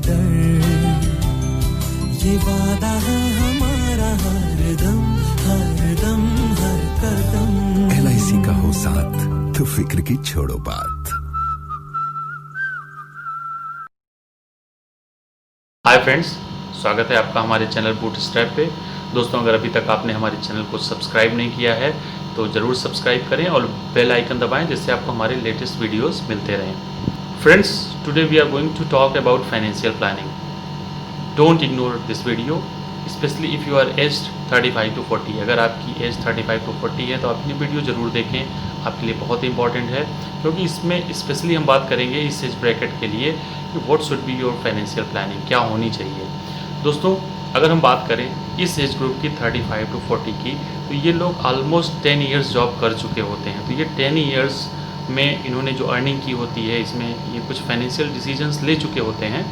डर, ये वादा है हमारा हर दम हर कदम। LIC का हो साथ तो फिक्र की छोड़ो बात। हाय फ्रेंड्स, स्वागत है आपका हमारे चैनल बूटस्ट्रैप पे। दोस्तों, अगर अभी तक आपने हमारे चैनल को सब्सक्राइब नहीं किया है तो ज़रूर सब्सक्राइब करें और बेल आइकन दबाएं, जिससे आपको हमारे लेटेस्ट वीडियोस मिलते रहें। Friends, today we are going to talk about financial planning. Don't ignore this video, specially if you are aged 35 to 40। अगर आपकी एज 35 to 40 है तो आप ये वीडियो ज़रूर देखें, आपके लिए बहुत इंपॉर्टेंट है, क्योंकि इसमें स्पेशली हम बात करेंगे इस एज ब्रैकेट के लिए कि what should be your financial planning, क्या होनी चाहिए। दोस्तों, अगर हम बात करें इस एज ग्रुप की 35 to 40 की, तो ये लोग ऑलमोस्ट 10 ईयर्स जॉब कर चुके होते हैं। तो ये 10 ईयर्स में इन्होंने जो अर्निंग की होती है, इसमें ये कुछ फाइनेंशियल डिसीजंस ले चुके होते हैं।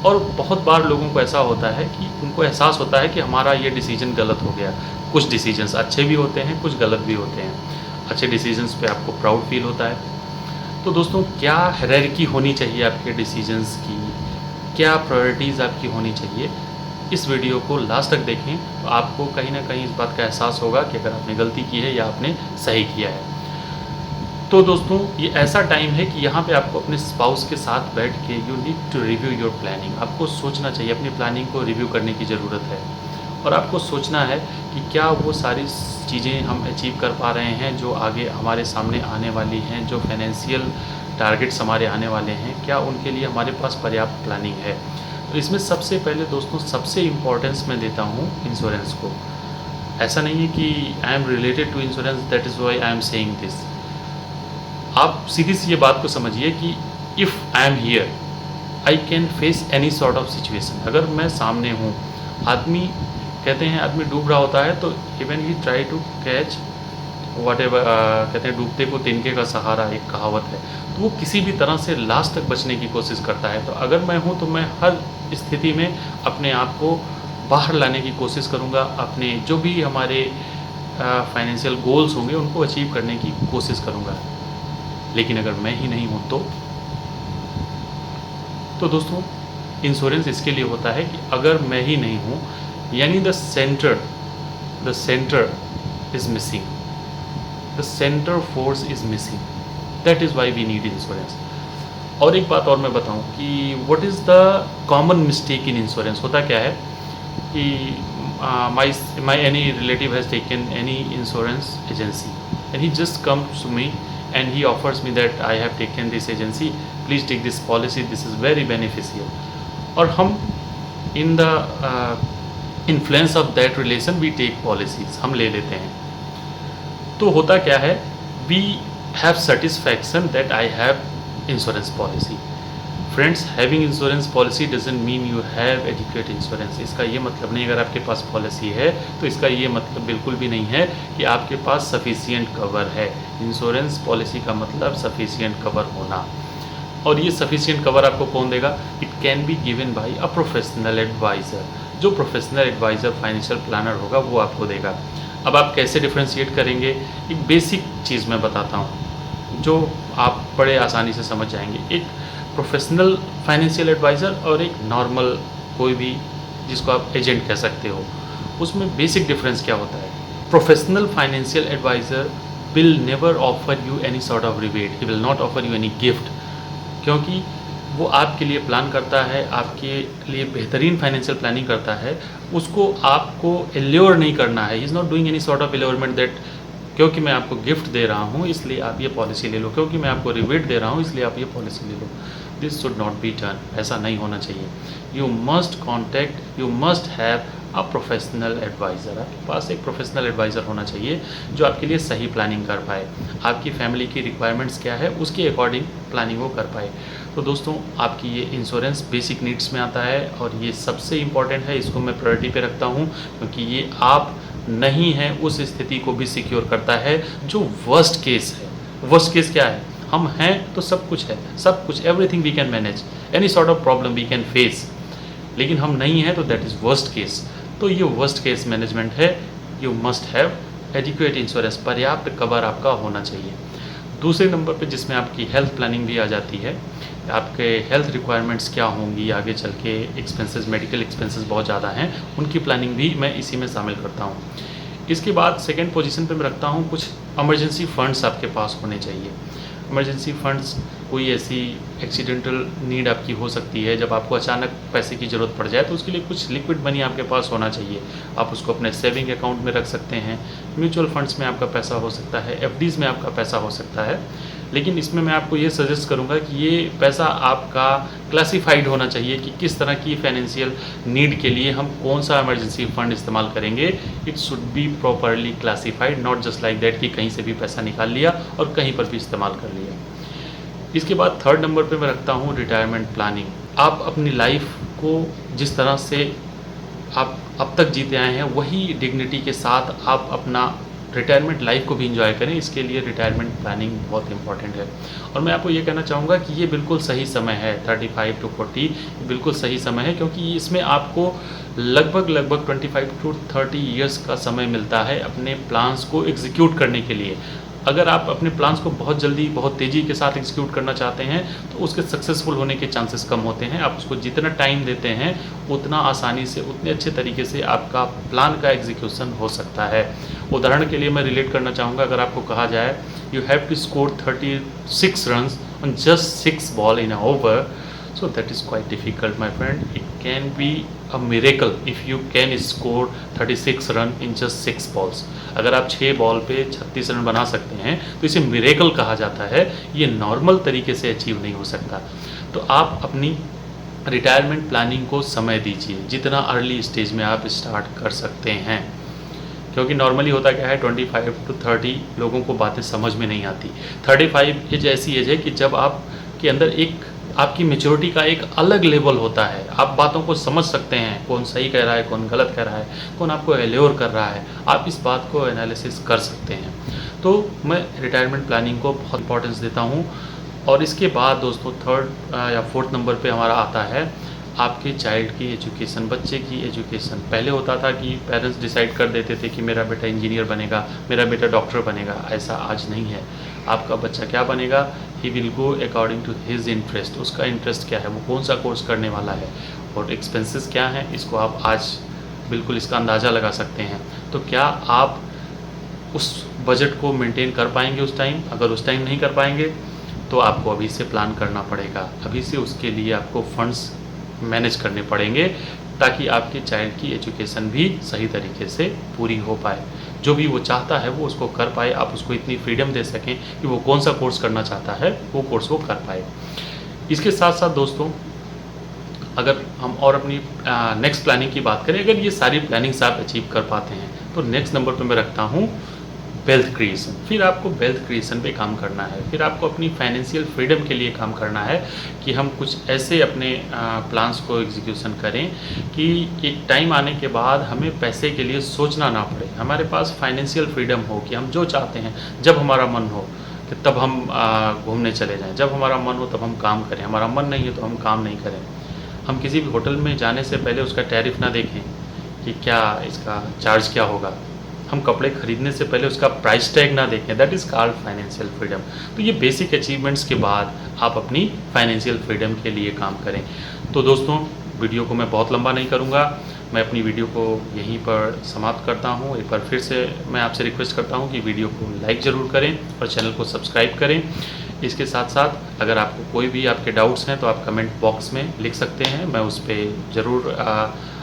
और बहुत बार लोगों को ऐसा होता है कि उनको एहसास होता है कि हमारा ये डिसीजन गलत हो गया। कुछ डिसीजंस अच्छे भी होते हैं, कुछ गलत भी होते हैं। अच्छे डिसीजंस पे आपको प्राउड फील होता है। तो दोस्तों, क्या हायरार्की होनी चाहिए आपके डिसीजंस की, क्या प्रायोरिटीज़ आपकी होनी चाहिए, इस वीडियो को लास्ट तक देखें तो आपको कहीं ना कहीं इस बात का एहसास होगा कि अगर आपने गलती की है या आपने सही किया है। तो दोस्तों, ये ऐसा टाइम है कि यहाँ पे आपको अपने स्पाउस के साथ बैठ के you need to review your planning. आपको सोचना चाहिए, अपनी प्लानिंग को रिव्यू करने की ज़रूरत है। और आपको सोचना है कि क्या वो सारी चीज़ें हम अचीव कर पा रहे हैं जो आगे हमारे सामने आने वाली हैं, जो फाइनेंशियल टारगेट्स हमारे आने वाले हैं, क्या उनके लिए हमारे पास पर्याप्त प्लानिंग है। तो इसमें सबसे पहले दोस्तों, सबसे इम्पोर्टेंस मैं देता हूँ इंश्योरेंस को। ऐसा नहीं है कि I am related to insurance, that is why I am saying this. आप सीधी सी ये बात को समझिए कि if I am here I can face any sort of situation. अगर मैं सामने हूँ, आदमी कहते हैं आदमी डूब रहा होता है तो even he try to catch whatever, कहते हैं डूबते को तिनके का सहारा, एक कहावत है। तो वो किसी भी तरह से लास्ट तक बचने की कोशिश करता है। तो अगर मैं हूँ तो मैं हर स्थिति में अपने आप को बाहर लाने की कोशिश करूँगा, अपने जो भी हमारे फाइनेंशियल गोल्स होंगे उनको अचीव करने की कोशिश करूँगा। लेकिन अगर मैं ही नहीं हूँ तो दोस्तों, इंश्योरेंस इसके लिए होता है कि अगर मैं ही नहीं हूँ, यानी the centre is missing, the centre force is missing, that is why we need insurance. और एक बात और मैं बताऊं कि what is the common mistake in insurance. होता क्या है कि my any relative has taken any insurance agency and he just comes to me and he offers me that I have taken this agency, please take this policy, this is very beneficial. और हम in the influence of that relation we take policies, हम ले लेते हैं। तो होता क्या है, we have satisfaction that I have insurance policy. Friends, having insurance policy doesn't mean you have adequate insurance. इसका ये मतलब नहीं, अगर आपके पास पॉलिसी है तो इसका ये मतलब बिल्कुल भी नहीं है कि आपके पास सफिशिएंट कवर है। इंश्योरेंस पॉलिसी का मतलब सफिशिएंट कवर होना। और ये सफिशिएंट कवर आपको कौन देगा? It can be given by a professional adviser. जो प्रोफेशनल एडवाइज़र फाइनेंशियल प्लानर होगा वो आपको देगा। अब आप कैसे डिफ्रेंशिएट करेंगे, एक बेसिक चीज़ मैं बताता हूँ जो आप बड़े आसानी से समझ जाएंगे। एक प्रोफेशनल फाइनेंशियल एडवाइज़र और एक नॉर्मल कोई भी जिसको आप एजेंट कह सकते हो, उसमें बेसिक डिफरेंस क्या होता है? Professional financial adviser will never offer you any sort of rebate, he will not offer you any gift, क्योंकि वो आपके लिए प्लान करता है, आपके लिए बेहतरीन फाइनेंशियल प्लानिंग करता है। उसको आपको एल्योर नहीं करना है। He is not doing any sort of allurement that क्योंकि मैं आपको गिफ्ट दे रहा हूँ इसलिए आप ये पॉलिसी ले लो, क्योंकि मैं आपको रिबेट दे रहा हूँ इसलिए आप ये पॉलिसी ले लो। This should not be done, ऐसा नहीं होना चाहिए। You must have a professional adviser. आपके पास एक प्रोफेशनल एडवाइज़र होना चाहिए जो आपके लिए सही प्लानिंग कर पाए, आपकी फैमिली की रिक्वायरमेंट्स क्या है उसके अकॉर्डिंग प्लानिंग वो कर पाए। तो दोस्तों, आपकी ये इंश्योरेंस बेसिक नीड्स में आता है और ये सबसे इम्पॉर्टेंट है, इसको मैं प्रायोरिटी पे रखता हूँ, क्योंकि ये आप नहीं है उस स्थिति को भी सिक्योर करता है जो वर्स्ट केस है। वर्स्ट केस क्या है? हम हैं तो सब कुछ है, सब कुछ, everything we can manage, any sort of problem we can face. लेकिन हम नहीं हैं तो दैट इज़ वर्स्ट केस। तो ये वर्स्ट केस मैनेजमेंट है। You must have adequate insurance, पर्याप्त कवर आपका होना चाहिए। दूसरे नंबर पे जिसमें आपकी हेल्थ प्लानिंग भी आ जाती है, आपके हेल्थ रिक्वायरमेंट्स क्या होंगी आगे चल के, एक्सपेंसेस, मेडिकल एक्सपेंसेस बहुत ज़्यादा हैं, उनकी प्लानिंग भी मैं इसी में शामिल करता हूँ। इसके बाद सेकंड पोजीशन पे मैं रखता हूँ कुछ इमरजेंसी फंड्स आपके पास होने चाहिए। इमरजेंसी फंड्स कोई ऐसी एक्सीडेंटल नीड आपकी हो सकती है, जब आपको अचानक पैसे की ज़रूरत पड़ जाए तो उसके लिए कुछ लिक्विड मनी आपके पास होना चाहिए। आप उसको अपने सेविंग अकाउंट में रख सकते हैं, म्यूचुअल फंड्स में आपका पैसा हो सकता है, एफडीज़ में आपका पैसा हो सकता है। लेकिन इसमें मैं आपको ये सजेस्ट करूंगा कि ये पैसा आपका क्लासिफाइड होना चाहिए कि किस तरह की फाइनेंशियल नीड के लिए हम कौन सा इमरजेंसी फंड इस्तेमाल करेंगे। It should be properly classified, not just like that कि कहीं से भी पैसा निकाल लिया और कहीं पर भी इस्तेमाल कर लिया। इसके बाद थर्ड नंबर पे मैं रखता हूँ रिटायरमेंट प्लानिंग। आप अपनी लाइफ को जिस तरह से आप अब तक जीते आए हैं वही डिग्निटी के साथ आप अपना रिटायरमेंट लाइफ को भी इंजॉय करें। इसके लिए रिटायरमेंट प्लानिंग बहुत इंपॉर्टेंट है। और मैं आपको ये कहना चाहूँगा कि ये बिल्कुल सही समय है, 35 to 40 बिल्कुल सही समय है, क्योंकि इसमें आपको लगभग 25 to 30 ईयर्स का समय मिलता है अपने प्लान्स को एग्जीक्यूट करने के लिए। अगर आप अपने प्लान्स को बहुत जल्दी, बहुत तेज़ी के साथ एग्जीक्यूट करना चाहते हैं तो उसके सक्सेसफुल होने के चांसेस कम होते हैं। आप उसको जितना टाइम देते हैं उतना आसानी से, उतने अच्छे तरीके से आपका प्लान का एग्जीक्यूशन हो सकता है। उदाहरण के लिए मैं रिलेट करना चाहूँगा, अगर आपको कहा जाए you have to score 36 runs on just 6 ball in a over, so that is quite difficult my friend. It can be a miracle if you can score 36 run in just 6 balls. अगर आप 6 ball पे 36 run बना सकते हैं तो इसे miracle कहा जाता है। ये नॉर्मल तरीके से अचीव नहीं हो सकता। तो आप अपनी रिटायरमेंट प्लानिंग को समय दीजिए जितना अर्ली स्टेज में आप स्टार्ट कर सकते हैं, क्योंकि नॉर्मली होता क्या है 25 to 30 लोगों को बातें समझ में नहीं आती। 35 एज ऐसी एज है कि जब आपके अंदर एक आपकी मेच्योरिटी का एक अलग लेवल होता है, आप बातों को समझ सकते हैं, कौन सही कह रहा है, कौन गलत कह रहा है, कौन आपको एल्योर कर रहा है, आप इस बात को एनालिसिस कर सकते हैं। तो मैं रिटायरमेंट प्लानिंग को बहुत इंपॉर्टेंस देता हूँ। और इसके बाद दोस्तों थर्ड या फोर्थ नंबर पे हमारा आता है आपके चाइल्ड की एजुकेशन, बच्चे की एजुकेशन। पहले होता था कि पेरेंट्स डिसाइड कर देते थे कि मेरा बेटा इंजीनियर बनेगा, मेरा बेटा डॉक्टर बनेगा। ऐसा आज नहीं है। आपका बच्चा क्या बनेगा, he will go according to his interest. उसका इंटरेस्ट क्या है, वो कौन सा कोर्स करने वाला है और एक्सपेंसेस क्या हैं, इसको आप आज बिल्कुल इसका अंदाज़ा लगा सकते हैं। तो क्या आप उस बजट को मेंटेन कर पाएंगे उस टाइम? अगर उस टाइम नहीं कर पाएंगे तो आपको अभी से प्लान करना पड़ेगा, अभी से उसके लिए आपको फंड्स मैनेज करने पड़ेंगे ताकि आपके चाइल्ड की एजुकेशन भी सही तरीके से पूरी हो पाए। जो भी वो चाहता है वो उसको कर पाए, आप उसको इतनी फ्रीडम दे सकें कि वो कौन सा कोर्स करना चाहता है वो कोर्स वो कर पाए। इसके साथ साथ दोस्तों अगर हम और अपनी नेक्स्ट प्लानिंग की बात करें, अगर ये सारी प्लानिंग्स आप अचीव कर पाते हैं तो नेक्स्ट नंबर पे मैं रखता हूँ वेल्थ क्रिएशन। फिर आपको वेल्थ क्रिएशन पे काम करना है, फिर आपको अपनी फाइनेंशियल फ्रीडम के लिए काम करना है कि हम कुछ ऐसे अपने प्लान्स को एग्जीक्यूशन करें कि एक टाइम आने के बाद हमें पैसे के लिए सोचना ना पड़े। हमारे पास फाइनेंशियल फ्रीडम हो कि हम जो चाहते हैं जब हमारा मन हो कि तब हम घूमने चले जाएं, जब हमारा मन हो तब हम काम करें, हमारा मन नहीं है तो हम काम नहीं करें। हम किसी भी होटल में जाने से पहले उसका टैरिफ ना देखें कि क्या इसका चार्ज क्या होगा, हम कपड़े खरीदने से पहले उसका प्राइस टैग ना देखें। That is called financial freedom. तो ये बेसिक अचीवमेंट्स के बाद आप अपनी फाइनेंशियल फ्रीडम के लिए काम करें। तो दोस्तों वीडियो को मैं बहुत लंबा नहीं करूँगा, मैं अपनी वीडियो को यहीं पर समाप्त करता हूँ। एक बार फिर से मैं आपसे रिक्वेस्ट करता हूँ कि वीडियो को लाइक ज़रूर करें और चैनल को सब्सक्राइब करें। इसके साथ साथ अगर आपको कोई भी आपके डाउट्स हैं तो आप कमेंट बॉक्स में लिख सकते हैं, मैं उस पर ज़रूर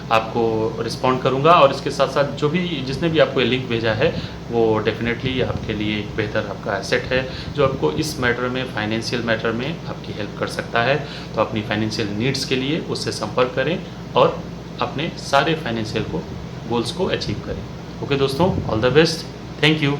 आपको रिस्पॉन्ड करूंगा। और इसके साथ साथ जो भी जिसने भी आपको ये लिंक भेजा है वो डेफिनेटली आपके लिए एक बेहतर आपका एसेट है जो आपको इस मैटर में, फाइनेंशियल मैटर में आपकी हेल्प कर सकता है। तो अपनी फाइनेंशियल नीड्स के लिए उससे संपर्क करें और अपने सारे फाइनेंशियल गोल्स को अचीव करें। ओके दोस्तों, all the best, thank you.